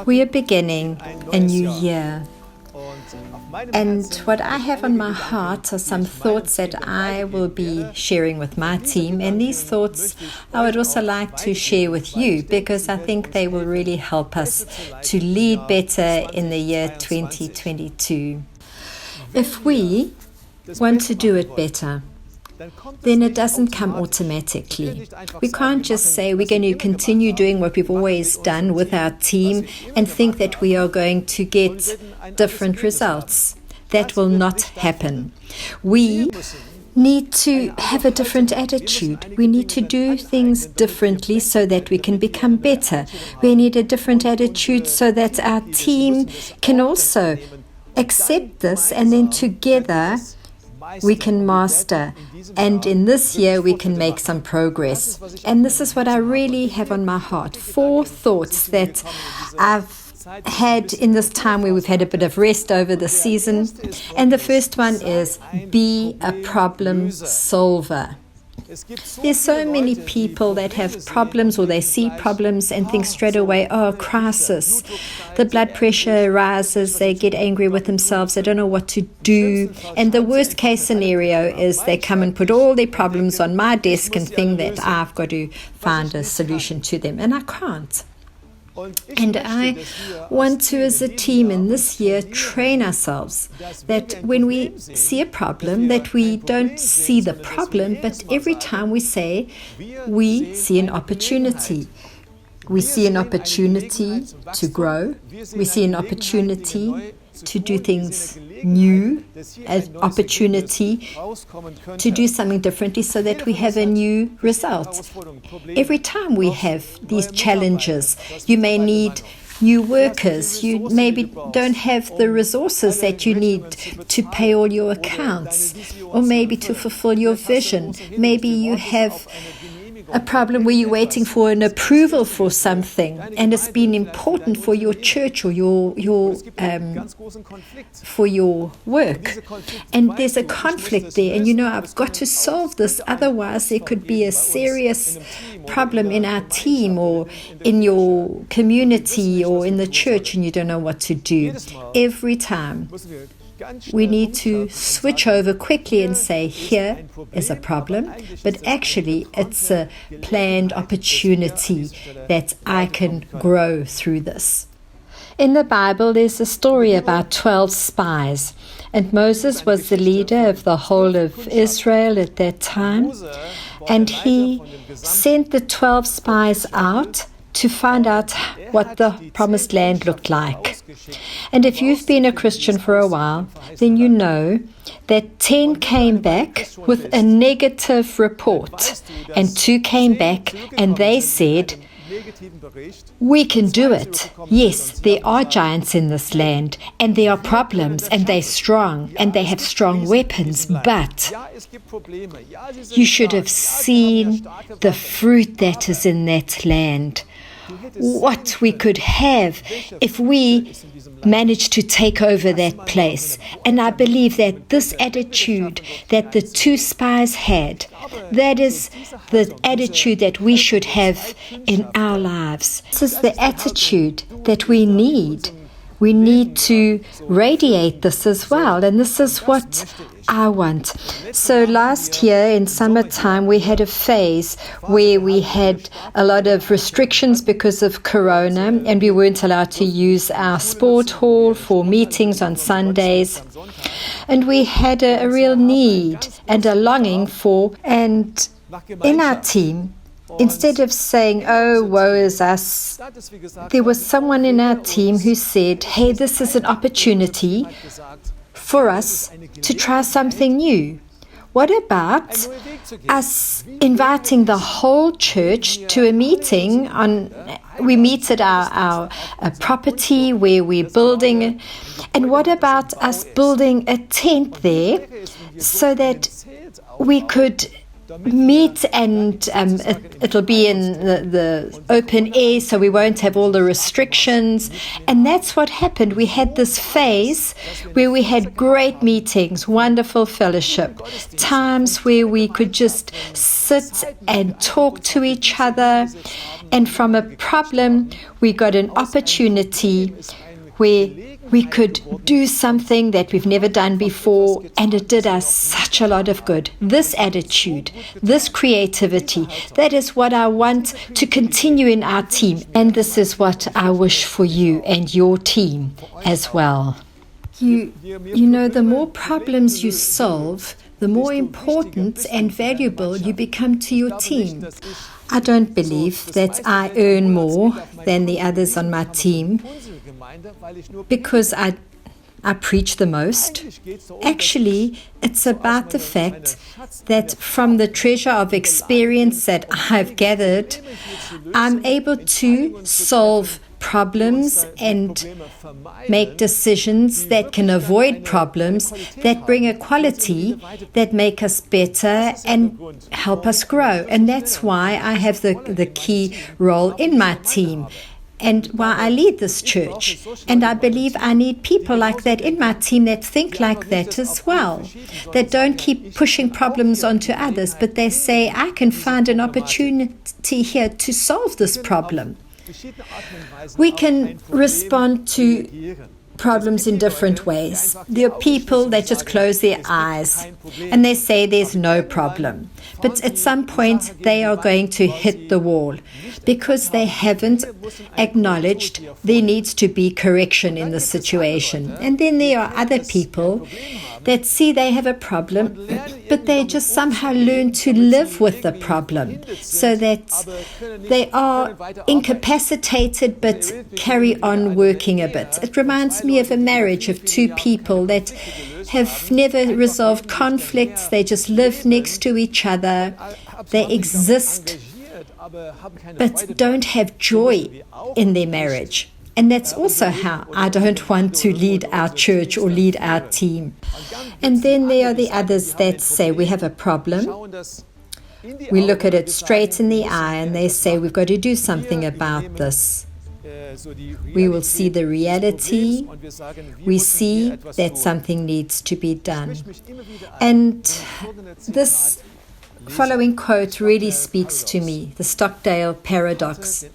We are beginning a new year. And what I have on my heart are some thoughts that I will be sharing with my team. And these thoughts I would also like to share with you because I think they will really help us to lead better in the year 2022. If we want to do it better, then it doesn't come automatically. We can't just say we're going to continue doing what we've always done with our team and think that we are going to get different results. That will not happen. We need to have a different attitude. We need to do things differently so that we can become better. We need a different attitude so that our team can also accept this, and then together we can master, and in this year we can make some progress. And this is what I really have on my heart. 4 thoughts that I've had in this time where we've had a bit of rest over the season. And the first one is be a problem solver. There's so many people that have problems, or they see problems and think straight away, oh, crisis. The blood pressure rises, they get angry with themselves, they don't know what to do. And the worst case scenario is they come and put all their problems on my desk and think that I've got to find a solution to them. And I can't. And I want to, as a team in this year, train ourselves that when we see a problem, that we don't see the problem, but every time we say, we see an opportunity. We see an opportunity to grow. We see an opportunity to do things new, an opportunity to do something differently so that we have a new result. Every time we have these challenges, you may need new workers, you maybe don't have the resources that you need to pay all your accounts, or maybe to fulfill your vision. Maybe you have a problem where you're waiting for an approval for something, and it's been important for your church or for your work, and there's a conflict there, and you know, I've got to solve this, otherwise there could be a serious problem in our team or in your community or in the church, and you don't know what to do. Every time we need to switch over quickly and say, here is a problem, but actually it's a planned opportunity that I can grow through this. In the Bible, there's a story about 12 spies, and Moses was the leader of the whole of Israel at that time, and he sent the 12 spies out to find out what the promised land looked like. And if you've been a Christian for a while, then you know that 10 came back with a negative report, and 2 came back and they said, we can do it. Yes, there are giants in this land, and there are problems, and they're strong, and they have strong weapons, but you should have seen the fruit that is in that land. What we could have if we managed to take over that place. And I believe that this attitude that the 2 spies had, that is the attitude that we should have in our lives. This is the attitude that we need. We need to radiate this as well, and this is what I want. So last year in summertime, we had a phase where we had a lot of restrictions because of Corona, and we weren't allowed to use our sport hall for meetings on Sundays. And we had a real need and a longing for, and in our team, instead of saying, oh, woe is us, there was someone in our team who said, hey, this is an opportunity for us to try something new. What about us inviting the whole church to a meeting? We meet at our property where we're building. And what about us building a tent there so that we could meet and it'll be in the open air, so we won't have all the restrictions. And that's what happened. We had this phase where we had great meetings, wonderful fellowship, times where we could just sit and talk to each other. And from a problem, we got an opportunity where we could do something that we've never done before, and it did us such a lot of good. This attitude, this creativity, that is what I want to continue in our team, and this is what I wish for you and your team as well. You know, the more problems you solve, the more important and valuable you become to your team. I don't believe that I earn more than the others on my team because I preach the most. Actually, it's about the fact that from the treasure of experience that I've gathered, I'm able to solve problems and make decisions that can avoid problems, that bring a quality that make us better and help us grow. And that's why I have the key role in my team and why I lead this church. And I believe I need people like that in my team that think like that as well, that don't keep pushing problems onto others, but they say, I can find an opportunity here to solve this problem. We can respond to problems in different ways. There are people that just close their eyes and they say there's no problem. But at some point they are going to hit the wall because they haven't acknowledged there needs to be correction in the situation. And then there are other people that see they have a problem, but they just somehow learn to live with the problem so that they are incapacitated but carry on working a bit. It reminds me of a marriage of two people that have never resolved conflicts. They just live next to each other. They exist but don't have joy in their marriage. And that's also how I don't want to lead our church or lead our team. And then there are the others that say we have a problem. We look at it straight in the eye and they say we've got to do something about this. We will see the reality. We see that something needs to be done. And this following quote really speaks to me, the Stockdale paradox.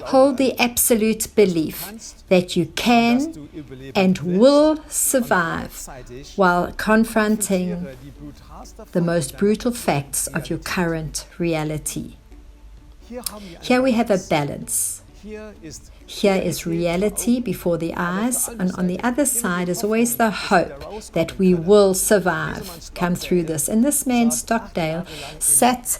Hold the absolute belief that you can and will survive while confronting the most brutal facts of your current reality. Here we have a balance. Here is reality before the eyes, and on the other side is always the hope that we will survive, come through this. And this man, Stockdale, sat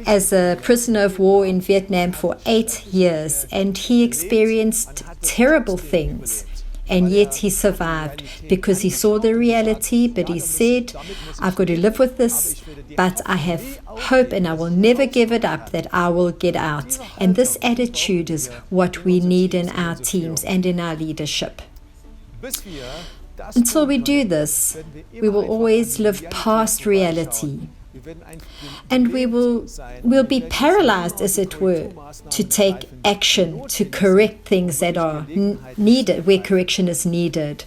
as a prisoner of war in Vietnam for 8 years, and he experienced terrible things. And yet he survived because he saw the reality, but he said, I've got to live with this, but I have hope and I will never give it up, that I will get out. And this attitude is what we need in our teams and in our leadership. Until we do this, we will always live past reality. And we'll be paralyzed, as it were, to take action, to correct things that are needed, where correction is needed.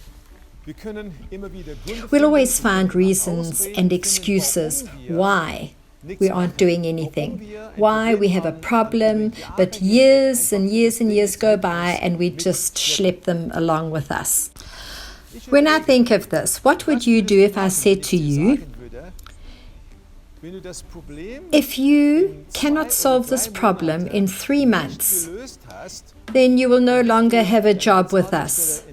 We'll always find reasons and excuses why we aren't doing anything, why we have a problem, but years and years and years go by and we just schlep them along with us. When I think of this, what would you do if I said to you, if you cannot solve this problem in 3 months, then you will no longer have a job with us?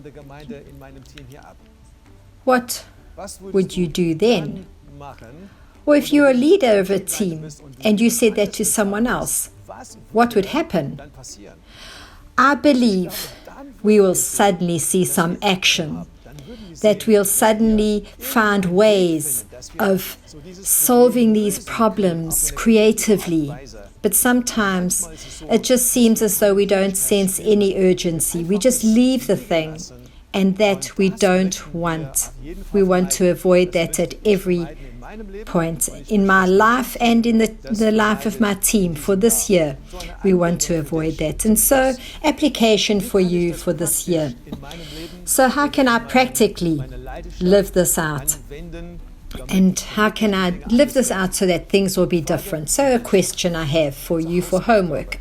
What would you do then? Or if you're a leader of a team and you said that to someone else, what would happen? I believe we will suddenly see some action, that we'll suddenly find ways of solving these problems creatively. But sometimes it just seems as though we don't sense any urgency. We just leave the thing, and that we don't want. We want to avoid that at every point in my life and in the life of my team for this year. We want to avoid that. And so, application for you for this year. So how can I practically live this out? And how can I live this out so that things will be different? So a question I have for you for homework.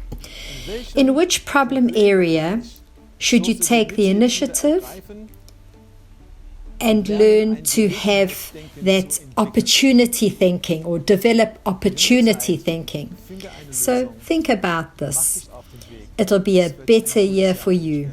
In which problem area should you take the initiative and learn to have that opportunity thinking or develop opportunity thinking? So think about this. It'll be a better year for you.